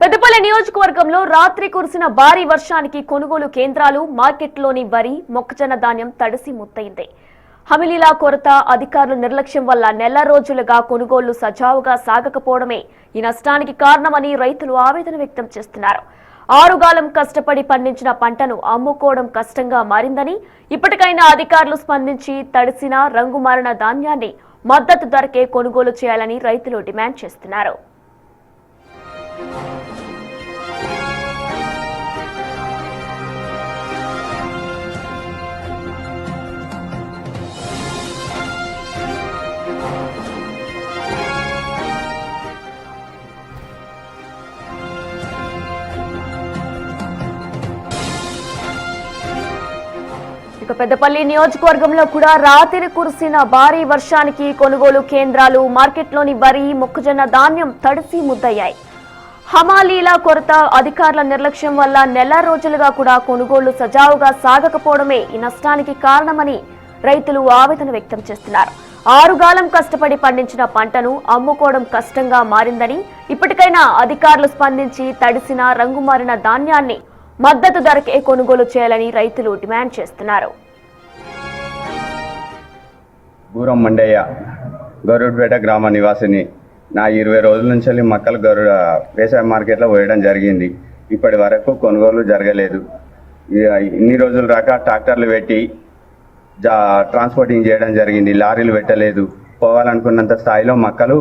పెద్దపల్లి నియోజకవర్గంలో రాత్రి కురిసిన భారీ వర్షానికి కొనుగోలు కేంద్రాలు, మార్కెట్లోని వరి, మొక్కజొన్న ధాన్యం తడిసి ముత్తయింది. హమిలీల కొరత, అధికారుల నిర్లక్ష్యం వల్ల నెల రోజులుగా కొనుగోళ్లు సజావుగా సాగకపోవడమే ఈ నష్టానికి కారణమని రైతులు ఆవేదన వ్యక్తం చేస్తున్నారు. ఆరుగాలం కష్టపడి పండించిన పంటను అమ్ముకోవడం కష్టంగా మారిందని, ఇప్పటికైనా అధికారులు స్పందించి తడిసిన, రంగు మారిన ధాన్యాన్ని మద్దతు ధరకే కొనుగోలు చేయాలని రైతులు డిమాండ్ చేస్తున్నారు. పెద్దపల్లి నియోజకవర్గంలో కూడా రాత్రి కురిసిన భారీ వర్షానికి కొనుగోలు కేంద్రాలు, మార్కెట్లోని వరి, మొక్కజొన్న ధాన్యం తడిసి ముద్దయ్యాయి. హమాలీల కొరత, అధికారుల నిర్లక్ష్యం వల్ల నెల రోజులుగా కూడా కొనుగోళ్లు సజావుగా సాగకపోవడమే ఈ నష్టానికి కారణమని రైతులు ఆవేదన వ్యక్తం చేస్తున్నారు. ఆరుగాలం కష్టపడి పండించిన పంటను అమ్ముకోవడం కష్టంగా మారిందని, ఇప్పటికైనా అధికారులు స్పందించి తడిసిన, రంగు మారిన ధాన్యాన్ని మద్దతు ధరకే కొనుగోలు చేయాలని రైతులు డిమాండ్ చేస్తున్నారు. బూరం మండయ్య, గౌరవపేట గ్రామ నివాసిని. నా 20 రోజుల నుంచి మొక్కలు వ్యవసాయ మార్కెట్లో వేయడం జరిగింది. ఇప్పటి వరకు కొనుగోలు జరగలేదు. ఇన్ని రోజులు రాక ట్రాక్టర్లు పెట్టి ట్రాన్స్పోర్టింగ్ చేయడం జరిగింది. లారీలు పెట్టలేదు. పోవాలనుకున్నంత స్థాయిలో మొక్కలు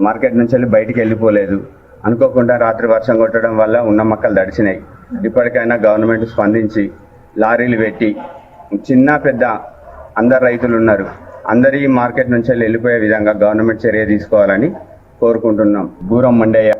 మార్కెట్ నుంచి బయటికి వెళ్ళిపోలేదు. అనుకోకుండా రాత్రి వర్షం కొట్టడం వల్ల ఉన్న మొక్కలు తడిసినాయి. ఇప్పటికైనా గవర్నమెంట్ స్పందించి లారీలు పెట్టి, చిన్న పెద్ద అందరు రైతులు ఉన్నారు, అందరి మార్కెట్ నుంచి వెళ్ళిపోయే విధంగా గవర్నమెంట్ చర్య తీసుకోవాలని కోరుకుంటున్నాం. బూరం మండయ్య,